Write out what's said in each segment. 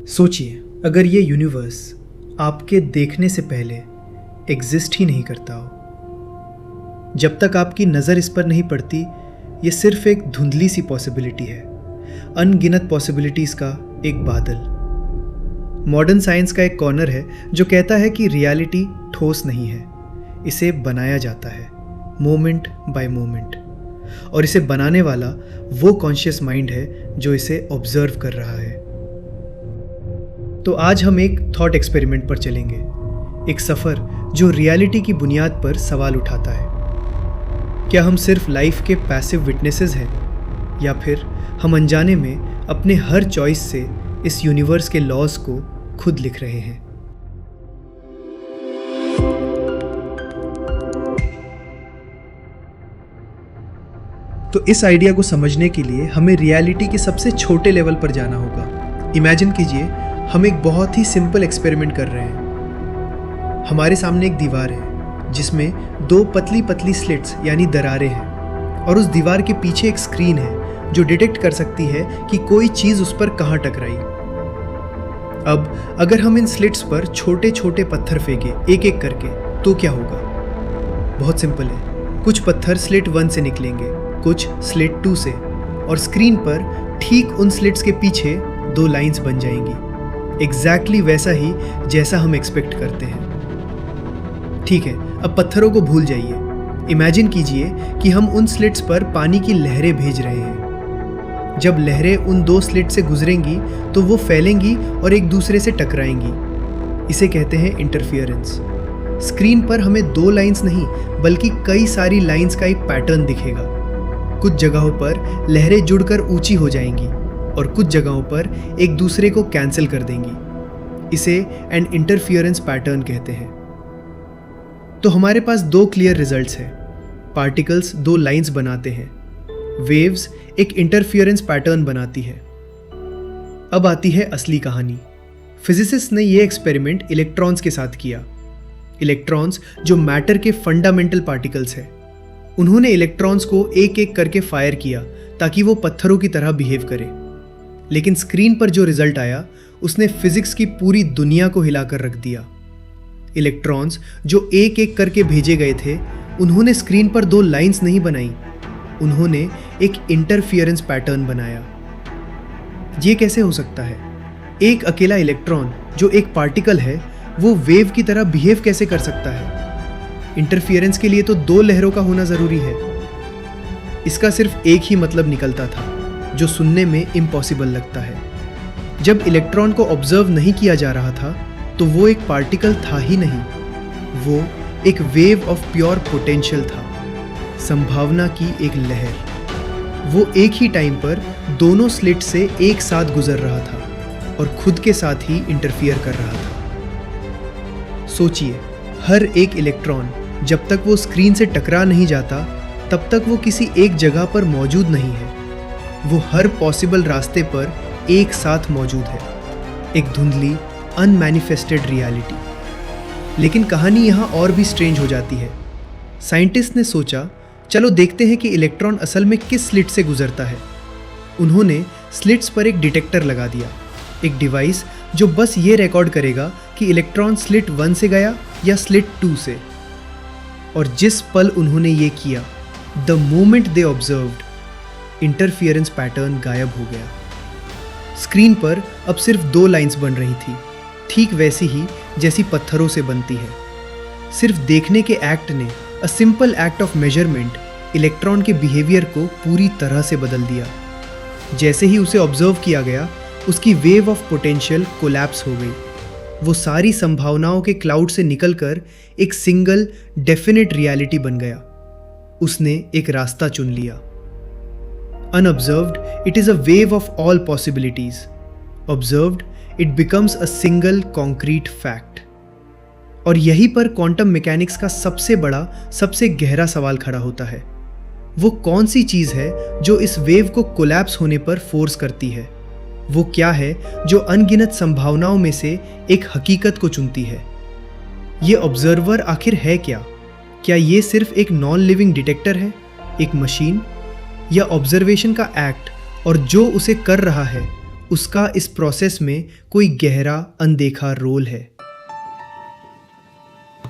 सोचिए, अगर ये यूनिवर्स आपके देखने से पहले एग्जिस्ट ही नहीं करता हो। जब तक आपकी नज़र इस पर नहीं पड़ती, ये सिर्फ एक धुंधली सी पॉसिबिलिटी है, अनगिनत पॉसिबिलिटीज़ का एक बादल। मॉडर्न साइंस का एक कॉर्नर है जो कहता है कि रियलिटी ठोस नहीं है, इसे बनाया जाता है मोमेंट बाय मोमेंट, और इसे बनाने वाला वो कॉन्शियस माइंड है जो इसे ऑब्जर्व कर रहा है। तो आज हम एक थॉट एक्सपेरिमेंट पर चलेंगे, एक सफ़र जो रियलिटी की बुनियाद पर सवाल उठाता है। क्या हम सिर्फ लाइफ के पैसिव विटनेसेस हैं, या फिर हम अनजाने में अपने हर चॉइस से इस यूनिवर्स के लॉज को खुद लिख रहे हैं? तो इस आइडिया को समझने के लिए हमें रियलिटी के सबसे छोटे लेवल पर जाना होगा। इमेजिन कीजिए, हम एक बहुत ही सिंपल एक्सपेरिमेंट कर रहे हैं। हमारे सामने एक दीवार है जिसमें दो पतली पतली स्लिट्स यानी दरारें हैं, और उस दीवार के पीछे एक स्क्रीन है जो डिटेक्ट कर सकती है कि कोई चीज़ उस पर कहाँ टकराई। अब अगर हम इन स्लिट्स पर छोटे छोटे पत्थर फेंके एक एक करके, तो क्या होगा? बहुत सिंपल है। कुछ पत्थर स्लिट 1 से निकलेंगे, कुछ स्लिट 2 से, और स्क्रीन पर ठीक उन स्लिट्स के पीछे 2 लाइंस बन जाएंगी, एग्जैक्टली वैसा ही जैसा हम एक्सपेक्ट करते हैं। ठीक है, अब पत्थरों को भूल जाइए। इमेजिन कीजिए कि हम उन स्लिट्स पर पानी की लहरें भेज रहे हैं। जब लहरें उन 2 स्लिट से गुजरेंगी तो वो फैलेंगी और एक दूसरे से टकराएंगी। इसे कहते हैं इंटरफियरेंस। स्क्रीन पर हमें 2 लाइंस नहीं बल्कि कई सारी लाइंस का एक पैटर्न दिखेगा। कुछ जगहों पर लहरें जुड़कर ऊंची हो जाएंगी और कुछ जगहों पर एक दूसरे को कैंसिल कर देंगी। इसे एन इंटरफियरेंस पैटर्न कहते हैं। तो हमारे पास 2 क्लियर रिजल्ट्स हैं। पार्टिकल्स 2 लाइंस बनाते हैं, वेव्स एक इंटरफियरेंस पैटर्न बनाती है। अब आती है असली कहानी। फिजिसिस्ट ने यह एक्सपेरिमेंट इलेक्ट्रॉन्स के साथ किया। इलेक्ट्रॉन्स जो मैटर के फंडामेंटल पार्टिकल्स हैं। उन्होंने इलेक्ट्रॉन्स को एक एक करके फायर किया ताकि वो पत्थरों की तरह बिहेव करे। लेकिन स्क्रीन पर जो रिजल्ट आया उसने फिजिक्स की पूरी दुनिया को हिलाकर रख दिया। इलेक्ट्रॉन्स जो एक एक करके भेजे गए थे, उन्होंने स्क्रीन पर 2 लाइंस नहीं बनाई, उन्होंने एक इंटरफियरेंस पैटर्न बनाया। ये कैसे हो सकता है? एक अकेला इलेक्ट्रॉन जो एक पार्टिकल है, वो वेव की तरह बिहेव कैसे कर सकता है? इंटरफियरेंस के लिए तो 2 लहरों का होना जरूरी है। इसका सिर्फ एक ही मतलब निकलता था, जो सुनने में इम्पॉसिबल लगता है। जब इलेक्ट्रॉन को ऑब्जर्व नहीं किया जा रहा था तो वो एक पार्टिकल था ही नहीं, वो एक वेव ऑफ प्योर पोटेंशियल था, संभावना की एक लहर। वो एक ही टाइम पर दोनों स्लिट से एक साथ गुजर रहा था और खुद के साथ ही इंटरफियर कर रहा था। सोचिए, हर एक इलेक्ट्रॉन जब तक वो स्क्रीन से टकरा नहीं जाता तब तक वो किसी एक जगह पर मौजूद नहीं है। वो हर पॉसिबल रास्ते पर एक साथ मौजूद है, एक धुंधली अनमैनिफेस्टेड रियलिटी। लेकिन कहानी यहाँ और भी स्ट्रेंज हो जाती है। साइंटिस्ट ने सोचा, चलो देखते हैं कि इलेक्ट्रॉन असल में किस स्लिट से गुजरता है। उन्होंने स्लिट्स पर एक डिटेक्टर लगा दिया, एक डिवाइस जो बस ये रिकॉर्ड करेगा कि इलेक्ट्रॉन स्लिट 1 से गया या स्लिट 2 से। और जिस पल उन्होंने ये किया, the moment they observed, interference pattern गायब हो गया। स्क्रीन पर अब सिर्फ 2 लाइंस बन रही थी, ठीक वैसी ही जैसी पत्थरों से बनती है। सिर्फ देखने के एक्ट ने, a simple act of measurement, electron के बिहेवियर को पूरी तरह से बदल दिया। जैसे ही उसे ऑब्जर्व किया गया, उसकी वेव ऑफ पोटेंशियल कोलैप्स हो गई। वो सारी संभावनाओं के क्लाउड से निकलकर एक सिंगल डेफिनेट रियलिटी बन गया। उसने एक रास्ता चुन लिया। Unobserved, it is a wave of all possibilities. Observed, it becomes a single concrete fact. और यहीं पर क्वांटम मैकेनिक्स का सबसे बड़ा, सबसे गहरा सवाल खड़ा होता है। वो कौन सी चीज़ है जो इस वेव को कोलैप्स होने पर फोर्स करती है? वो क्या है जो अनगिनत संभावनाओं में से एक हकीकत को चुनती है? ये ऑब्जर्वर आखिर है क्या? क्या ये सिर्फ एक नॉन लिविंग डिटेक्टर है, एक मशीन, या ऑब्जर्वेशन का एक्ट, और जो उसे कर रहा है उसका इस प्रोसेस में कोई गहरा अनदेखा रोल है।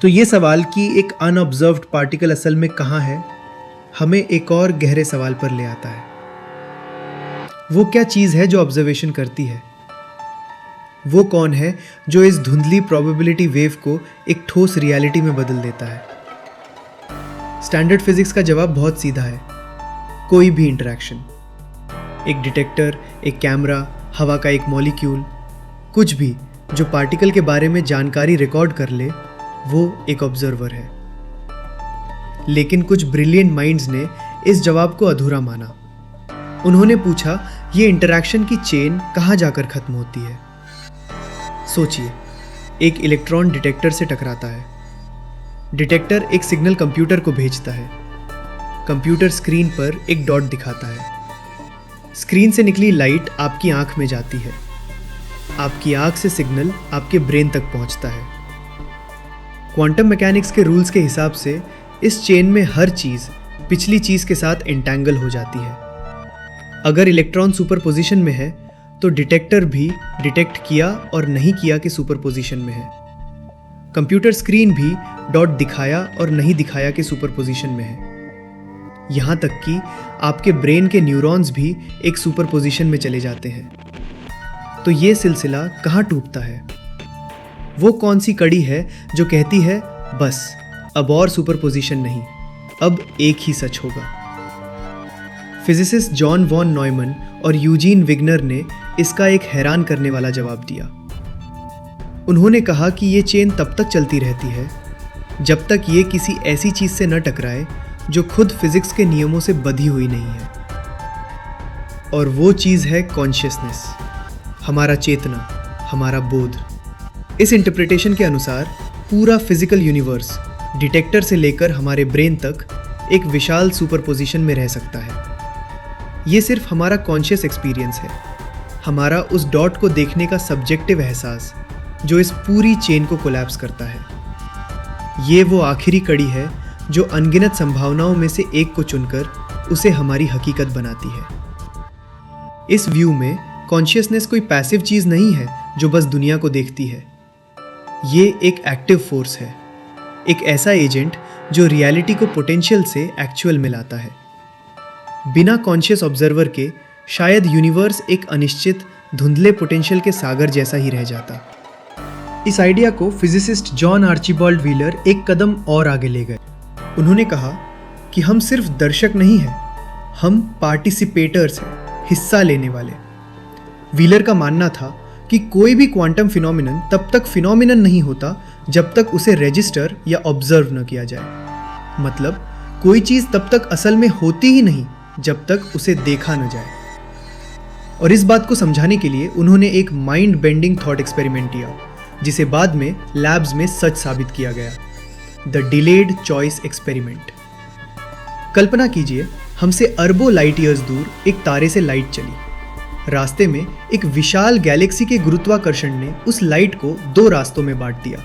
तो ये सवाल कि एक अनऑब्जर्व्ड पार्टिकल असल में कहाँ है, हमें एक और गहरे सवाल पर ले आता है। वो क्या चीज़ है जो ऑब्जर्वेशन करती है? वो कौन है जो इस धुंधली प्रोबेबिलिटी वेव को एक ठोस रियलिटी में बदल देता है? स्टैंडर्ड फिजिक्स का जवाब बहुत सीधा है, कोई भी इंटरैक्शन। एक डिटेक्टर, एक कैमरा, हवा का एक मॉलिक्यूल, कुछ भी जो पार्टिकल के बारे में जानकारी रिकॉर्ड कर ले, वो एक ऑब्जर्वर है। लेकिन कुछ ब्रिलियंट माइंड्स ने इस जवाब को अधूरा माना। उन्होंने पूछा, ये इंटरैक्शन की चेन कहाँ जाकर खत्म होती है? सोचिए, एक इलेक्ट्रॉन डिटेक्टर से टकराता है। डिटेक्टर एक सिग्नल कंप्यूटर को भेजता है। कंप्यूटर स्क्रीन पर एक डॉट दिखाता है। स्क्रीन से निकली लाइट आपकी आंख में जाती है। आपकी आंख से सिग्नल आपके ब्रेन तक पहुंचता है। क्वांटम मैकेनिक्स के रूल्स के हिसाब से इस चेन में हर चीज़ पिछली चीज़ के साथ एंटैंगल हो जाती है। अगर इलेक्ट्रॉन सुपरपोजिशन में है तो डिटेक्टर भी डिटेक्ट किया और नहीं किया के सुपरपोजिशन में है। कंप्यूटर स्क्रीन भी डॉट दिखाया और नहीं दिखाया के सुपरपोजिशन में है। यहाँ तक कि आपके ब्रेन के न्यूरॉन्स भी एक सुपरपोजिशन में चले जाते हैं। तो ये सिलसिला कहाँ टूटता है? वो कौन सी कड़ी है जो कहती है बस अब और सुपरपोजिशन नहीं, अब एक ही सच होगा? फिजिसिस्ट जॉन वॉन नॉयमन और यूजीन विग्नर ने इसका एक हैरान करने वाला जवाब दिया। उन्होंने कहा कि ये चेन तब तक चलती रहती है जब तक ये किसी ऐसी चीज़ से न टकराए जो खुद फिजिक्स के नियमों से बंधी हुई नहीं है। और वो चीज़ है कॉन्शियसनेस, हमारा चेतना, हमारा बोध। इस इंटरप्रिटेशन के अनुसार पूरा फिजिकल यूनिवर्स डिटेक्टर से लेकर हमारे ब्रेन तक एक विशाल सुपरपोजिशन में रह सकता है। ये सिर्फ हमारा कॉन्शियस एक्सपीरियंस है, हमारा उस डॉट को देखने का सब्जेक्टिव एहसास जो इस पूरी चेन को कोलैप्स करता है। ये वो आखिरी कड़ी है जो अनगिनत संभावनाओं में से एक को चुनकर उसे हमारी हकीकत बनाती है। इस व्यू में कॉन्शियसनेस कोई पैसिव चीज़ नहीं है जो बस दुनिया को देखती है। ये एक एक्टिव फोर्स है, एक ऐसा एजेंट जो रियलिटी को पोटेंशियल से एक्चुअल में लाता है। बिना कॉन्शियस ऑब्जर्वर के शायद यूनिवर्स एक अनिश्चित धुंधले पोटेंशियल के सागर जैसा ही रह जाता। इस आइडिया को फिजिसिस्ट जॉन आर्चिबाल्ड व्हीलर एक कदम और आगे ले गए। उन्होंने कहा कि हम सिर्फ दर्शक नहीं हैं, हम पार्टिसिपेटर्स हैं, हिस्सा लेने वाले। व्हीलर का मानना था कि कोई भी क्वांटम फिनोमिनन तब तक फिनोमिनन नहीं होता जब तक उसे रजिस्टर या ऑब्जर्व न किया जाए। मतलब कोई चीज़ तब तक असल में होती ही नहीं जब तक उसे देखा न जाए। और इस बात को समझाने के लिए उन्होंने एक माइंड बेंडिंग थॉट एक्सपेरिमेंट किया, जिसे बाद में लैब्स में सच साबित किया गया, द डिलेड चॉइस एक्सपेरिमेंट। कल्पना कीजिए, हमसे अरबों लाइट ईयर्स दूर एक तारे से लाइट चली। रास्ते में एक विशाल गैलेक्सी के गुरुत्वाकर्षण ने उस लाइट को दो रास्तों में बांट दिया।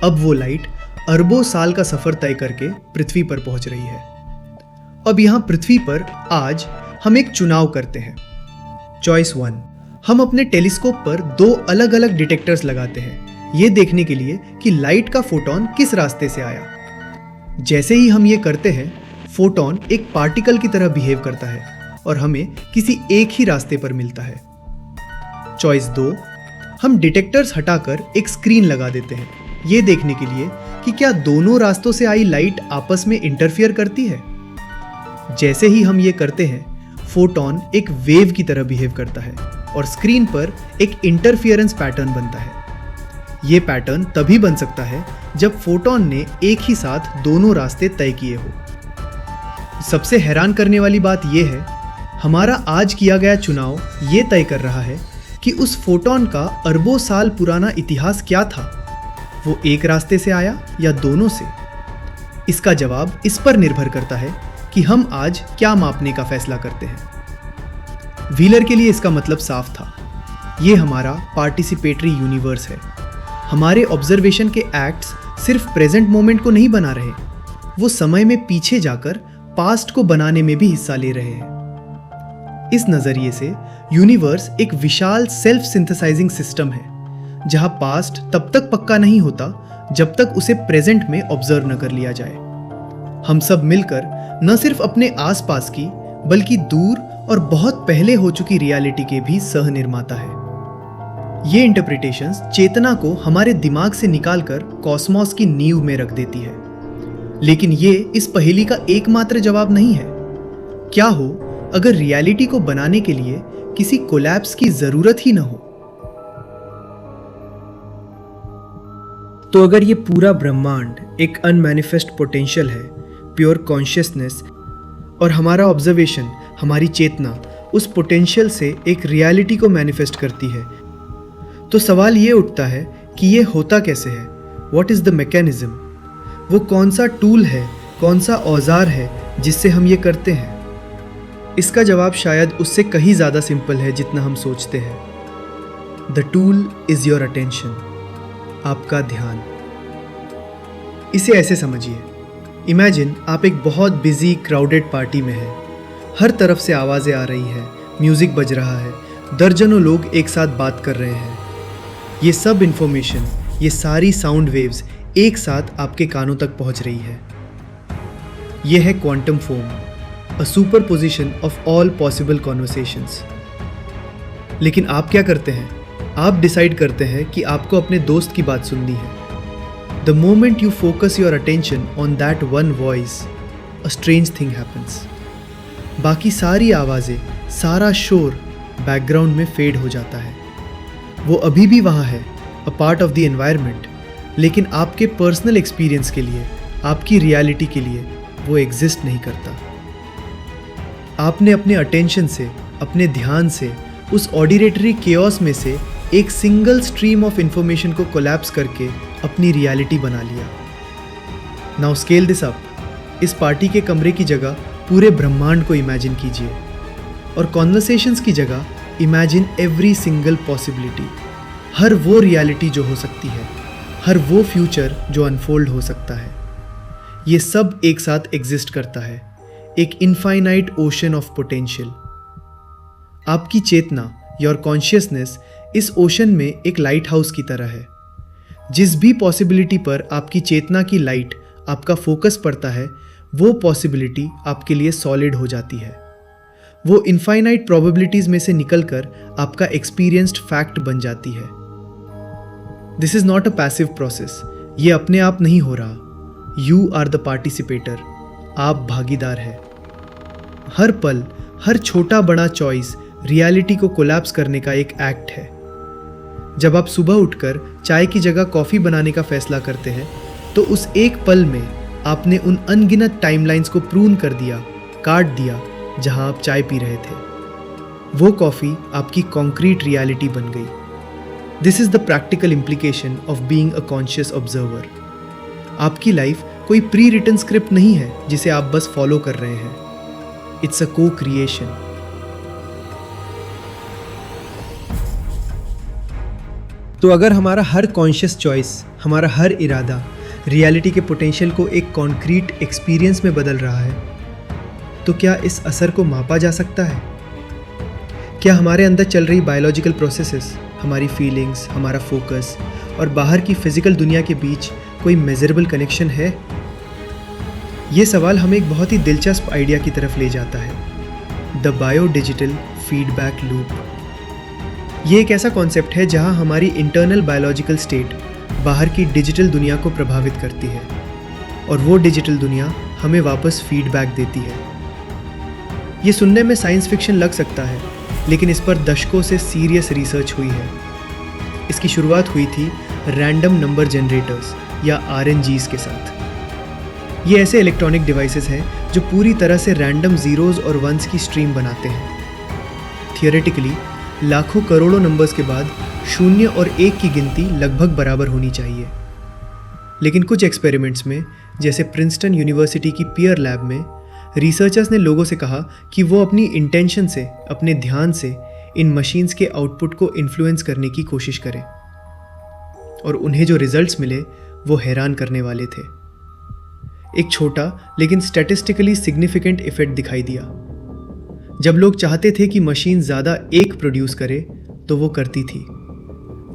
अब वो लाइट अरबों साल का सफर तय करके पृथ्वी पर पहुंच रही है। अब यहां पृथ्वी पर आज हम एक चुनाव करते हैं। चॉइस 1, हम अपने टेलीस्कोप पर दो अलग अलग डिटेक्टर्स लगाते हैं, ये देखने के लिए कि लाइट का फोटोन किस रास्ते से आया। जैसे ही हम ये करते हैं, फोटोन एक पार्टिकल की तरह बिहेव करता है और हमें किसी एक ही रास्ते पर मिलता है। चॉइस 2, हम डिटेक्टर्स हटाकर एक स्क्रीन लगा देते हैं, ये देखने के लिए कि क्या दोनों रास्तों से आई लाइट आपस में इंटरफियर करती है। जैसे ही हम ये करते हैं, फोटोन एक वेव की तरह बिहेव करता है और स्क्रीन पर एक इंटरफियरेंस पैटर्न बनता है। ये पैटर्न तभी बन सकता है जब फोटोन ने एक ही साथ दोनों रास्ते तय किए हो। सबसे हैरान करने वाली बात यह है, हमारा आज किया गया चुनाव ये तय कर रहा है कि उस फोटोन का अरबों साल पुराना इतिहास क्या था। वो एक रास्ते से आया या दोनों से? इसका जवाब इस पर निर्भर करता है कि हम आज क्या मापने का फैसला करते हैं। व्हीलर के लिए इसका मतलब साफ था, ये हमारा पार्टिसिपेटरी यूनिवर्स है। हमारे ऑब्जर्वेशन के एक्ट्स सिर्फ प्रेजेंट मोमेंट को नहीं बना रहे, वो समय में पीछे जाकर पास्ट को बनाने में भी हिस्सा ले रहे हैं। इस नज़रिए से यूनिवर्स एक विशाल सेल्फ सिंथेसाइजिंग सिस्टम है, जहां पास्ट तब तक पक्का नहीं होता जब तक उसे प्रेजेंट में ऑब्जर्व न कर लिया जाए। हम सब मिलकर न सिर्फ अपने आसपास की बल्कि दूर और बहुत पहले हो चुकी रियलिटी के भी सह निर्माता है। ये इंटरप्रिटेशंस चेतना को हमारे दिमाग से निकालकर कॉस्मॉस की नींव में रख देती है। लेकिन ये इस पहेली का एकमात्र जवाब नहीं है। क्या हो अगर रियलिटी को बनाने के लिए किसी कोलैप्स की जरूरत ही न हो? तो अगर ये पूरा ब्रह्मांड एक अनमैनिफेस्ट पोटेंशियल है, प्योर कॉन्शियसनेस, और हमारा ऑब्जर्वेशन, हमारी चेतना उस पोटेंशियल से एक रियलिटी को मैनिफेस्ट करती है, तो सवाल ये उठता है कि ये होता कैसे है? What is the mechanism? वो कौन सा टूल है, कौन सा औजार है जिससे हम ये करते हैं? इसका जवाब शायद उससे कहीं ज़्यादा सिंपल है जितना हम सोचते हैं। The tool is your attention, आपका ध्यान। इसे ऐसे समझिए, इमेजिन आप एक बहुत बिजी क्राउडेड पार्टी में हैं। हर तरफ से आवाज़ें आ रही हैं, म्यूज़िक बज रहा है, दर्जनों लोग एक साथ बात कर रहे हैं। ये सब इन्फॉर्मेशन, ये सारी साउंड वेव्स एक साथ आपके कानों तक पहुंच रही है। ये है quantum foam, a superposition of all possible conversations. लेकिन आप क्या करते हैं? आप डिसाइड करते हैं कि आपको अपने दोस्त की बात सुननी है। The moment you focus your attention on that one voice, a strange thing happens. बाकी सारी आवाज़ें, सारा शोर बैकग्राउंड में फेड हो जाता है। वो अभी भी वहाँ है, a part of the environment, लेकिन आपके पर्सनल एक्सपीरियंस के लिए, आपकी रियलिटी के लिए वो एग्जिस्ट नहीं करता। आपने अपने अटेंशन से, अपने ध्यान से उस ऑर्डिनेटरी केओस में से एक सिंगल स्ट्रीम ऑफ इंफॉर्मेशन को कोलैप्स करके अपनी रियलिटी बना लिया। Now scale this up. इस पार्टी के कमरे की जगह पूरे ब्रह्मांड को इमेजिन कीजिए, और कॉन्वर्सेशंस की जगह इमेजिन एवरी सिंगल पॉसिबिलिटी, हर वो रियलिटी जो हो सकती है, हर वो फ्यूचर जो अनफोल्ड हो सकता है। ये सब एक साथ एग्जिस्ट करता है, एक इनफाइनाइट ओशन ऑफ पोटेंशियल। आपकी चेतना, योर कॉन्शियसनेस, इस ओशन में एक लाइट हाउस की तरह है। जिस भी पॉसिबिलिटी पर आपकी चेतना की लाइट, आपका फोकस पड़ता है, वो पॉसिबिलिटी आपके लिए सॉलिड हो जाती है। वो इनफाइनाइट प्रोबेबिलिटीज में से निकलकर आपका एक्सपीरियंस्ड फैक्ट बन जाती है। This is not a passive process. ये अपने आप नहीं हो रहा। यू आर द पार्टिसिपेटर, आप भागीदार हैं। हर पल, हर छोटा बड़ा चॉइस रियलिटी को कोलैप्स करने का एक एक्ट है। जब आप सुबह उठकर चाय की जगह कॉफ़ी बनाने का फैसला करते हैं, तो उस एक पल में आपने उन अनगिनत टाइमलाइंस को प्रून कर दिया, काट दिया, जहां आप चाय पी रहे थे। वो कॉफ़ी आपकी कॉन्क्रीट रियलिटी बन गई। This is the practical implication of being a conscious observer. आपकी लाइफ कोई प्री रिटन स्क्रिप्ट नहीं है जिसे आप बस फॉलो कर रहे हैं। इट्स अ को क्रिएशन। तो अगर हमारा हर कॉन्शियस चॉइस, हमारा हर इरादा रियलिटी के पोटेंशियल को एक कॉन्क्रीट एक्सपीरियंस में बदल रहा है, तो क्या इस असर को मापा जा सकता है? क्या हमारे अंदर चल रही बायोलॉजिकल प्रोसेसेस, हमारी फीलिंग्स, हमारा फोकस और बाहर की फिजिकल दुनिया के बीच कोई मेजरेबल कनेक्शन है? ये सवाल हमें एक बहुत ही दिलचस्प आइडिया की तरफ ले जाता है, the bio digital feedback loop. ये एक ऐसा कॉन्सेप्ट है जहां हमारी इंटरनल बायोलॉजिकल स्टेट बाहर की डिजिटल दुनिया को प्रभावित करती है, और वो डिजिटल दुनिया हमें वापस फीडबैक देती है। ये सुनने में साइंस फिक्शन लग सकता है, लेकिन इस पर दशकों से सीरियस रिसर्च हुई है। इसकी शुरुआत हुई थी रैंडम नंबर जनरेटर्स या RNGs के साथ। ये ऐसे इलेक्ट्रॉनिक डिवाइसेस हैं जो पूरी तरह से रैंडम ज़ीरोज़ और वंस की स्ट्रीम बनाते हैं। थियोरेटिकली लाखों करोड़ों नंबर्स के बाद 0 और 1 की गिनती लगभग बराबर होनी चाहिए। लेकिन कुछ एक्सपेरिमेंट्स में, जैसे प्रिंसटन यूनिवर्सिटी की पियर लैब में, रिसर्चर्स ने लोगों से कहा कि वो अपनी इंटेंशन से, अपने ध्यान से इन मशीन्स के आउटपुट को इन्फ्लुएंस करने की कोशिश करें, और उन्हें जो रिजल्ट्स मिले वो हैरान करने वाले थे। एक छोटा लेकिन स्टैटिस्टिकली सिग्निफिकेंट इफेक्ट दिखाई दिया। जब लोग चाहते थे कि मशीन ज़्यादा एक प्रोड्यूस करे तो वो करती थी,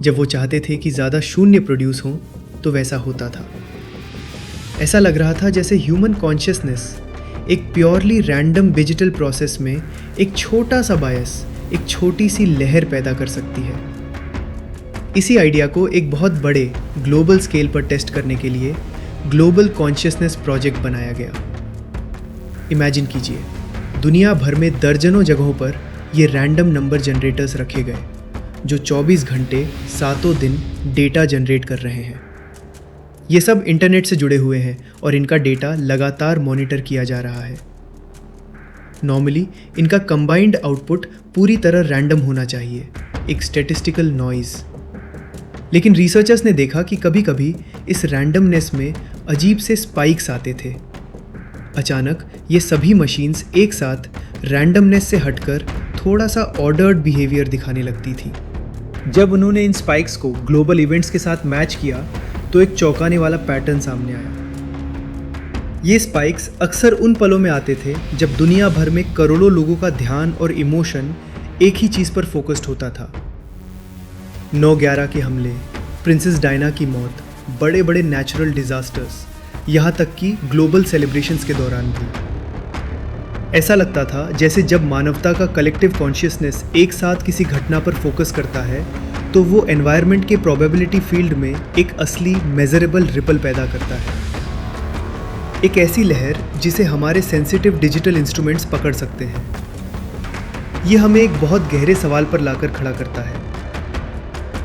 जब वो चाहते थे कि ज़्यादा शून्य प्रोड्यूस हों तो वैसा होता था। ऐसा लग रहा था जैसे ह्यूमन कॉन्शियसनेस एक प्योरली रैंडम डिजिटल प्रोसेस में एक छोटा सा बायस, एक छोटी सी लहर पैदा कर सकती है। इसी आइडिया को एक बहुत बड़े ग्लोबल स्केल पर टेस्ट करने के लिए ग्लोबल कॉन्शियसनेस प्रोजेक्ट बनाया गया। इमेजिन कीजिए, दुनिया भर में दर्जनों जगहों पर ये रैंडम नंबर जनरेटर्स रखे गए जो 24 घंटे सातों दिन डेटा जनरेट कर रहे हैं। ये सब इंटरनेट से जुड़े हुए हैं और इनका डेटा लगातार मॉनिटर किया जा रहा है। नॉर्मली इनका कंबाइंड आउटपुट पूरी तरह रैंडम होना चाहिए, एक स्टैटिस्टिकल नॉइज़। लेकिन रिसर्चर्स ने देखा कि कभी-कभी इस रैंडमनेस में अजीब से स्पाइक्स आते थे। अचानक ये सभी मशीन्स एक साथ रैंडमनेस से हटकर थोड़ा सा ऑर्डर्ड बिहेवियर दिखाने लगती थी। जब उन्होंने इन स्पाइक्स को ग्लोबल इवेंट्स के साथ मैच किया तो एक चौंकाने वाला पैटर्न सामने आया। ये स्पाइक्स अक्सर उन पलों में आते थे जब दुनिया भर में करोड़ों लोगों का ध्यान और इमोशन एक ही चीज़ पर फोकस्ड होता था। 9/11 के हमले, प्रिंसेस डायना की मौत, बड़े बड़े नेचुरल डिजास्टर्स, यहाँ तक कि ग्लोबल सेलिब्रेशंस के दौरान भी। ऐसा लगता था जैसे जब मानवता का कलेक्टिव कॉन्शियसनेस एक साथ किसी घटना पर फोकस करता है तो वो एनवायरनमेंट के प्रोबेबिलिटी फील्ड में एक असली मेजरेबल रिपल पैदा करता है। एक ऐसी लहर जिसे हमारे सेंसिटिव डिजिटल इंस्ट्रूमेंट्स पकड़ सकते हैं। ये हमें एक बहुत गहरे सवाल पर लाकर खड़ा करता है।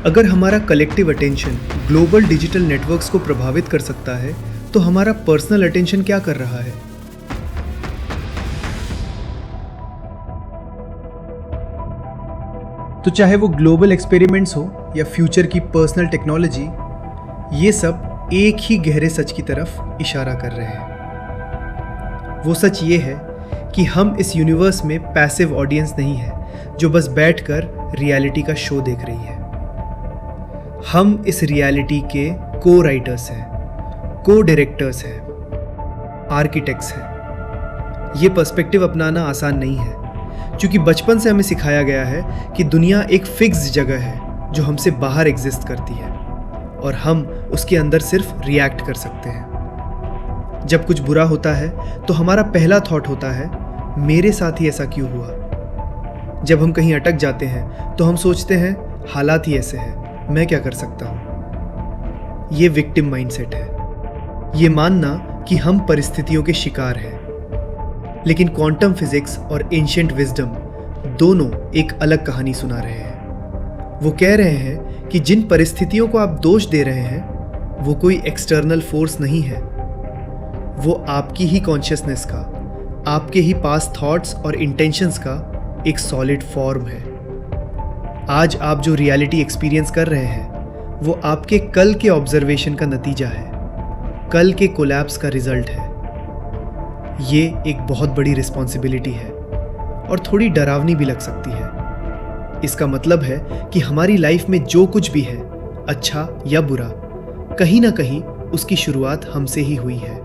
अगर हमारा collective attention global digital networks को प्रभावित कर सकता है तो हमारा पर्सनल अटेंशन क्या कर रहा है? तो चाहे वो ग्लोबल एक्सपेरिमेंट्स हो या फ्यूचर की पर्सनल टेक्नोलॉजी, ये सब एक ही गहरे सच की तरफ इशारा कर रहे हैं। वो सच ये है कि हम इस यूनिवर्स में पैसिव ऑडियंस नहीं है जो बस बैठकर रियलिटी का शो देख रही है। हम इस रियलिटी के को राइटर्स हैं, को डायरेक्टर्स हैं, आर्किटेक्ट्स हैं। ये पर्सपेक्टिव अपनाना आसान नहीं है क्योंकि बचपन से हमें सिखाया गया है कि दुनिया एक फिक्स जगह है जो हमसे बाहर एग्जिस्ट करती है और हम उसके अंदर सिर्फ रिएक्ट कर सकते हैं। जब कुछ बुरा होता है तो हमारा पहला थॉट होता है, मेरे साथ ही ऐसा क्यों हुआ? जब हम कहीं अटक जाते हैं तो हम सोचते हैं, हालात ही ऐसे हैं, मैं क्या कर सकता हूँ? ये विक्टिम माइंडसेट है, ये मानना कि हम परिस्थितियों के शिकार हैं। लेकिन क्वांटम फिजिक्स और एंशिएंट विजडम दोनों एक अलग कहानी सुना रहे हैं। वो कह रहे हैं कि जिन परिस्थितियों को आप दोष दे रहे हैं वो कोई एक्सटर्नल फोर्स नहीं है, वो आपकी ही कॉन्शियसनेस का, आपके ही पास थॉट्स और इंटेंशंस का एक सॉलिड फॉर्म है। आज आप जो रियलिटी एक्सपीरियंस कर रहे हैं वो आपके कल के ऑब्जर्वेशन का नतीजा है, कल के कोलैप्स का रिजल्ट है। ये एक बहुत बड़ी रिस्पॉन्सिबिलिटी है और थोड़ी डरावनी भी लग सकती है। इसका मतलब है कि हमारी लाइफ में जो कुछ भी है, अच्छा या बुरा, कहीं ना कहीं उसकी शुरुआत हमसे ही हुई है।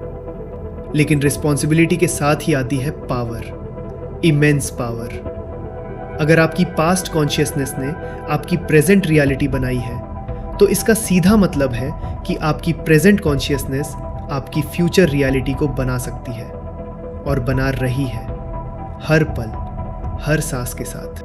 लेकिन रिस्पॉन्सिबिलिटी के साथ ही आती है पावर, इमेंस पावर। अगर आपकी पास्ट कॉन्शियसनेस ने आपकी प्रेजेंट रियलिटी बनाई है तो इसका सीधा मतलब है कि आपकी प्रेजेंट कॉन्शियसनेस आपकी फ्यूचर रियलिटी को बना सकती है और बना रही है, हर पल, हर सांस के साथ।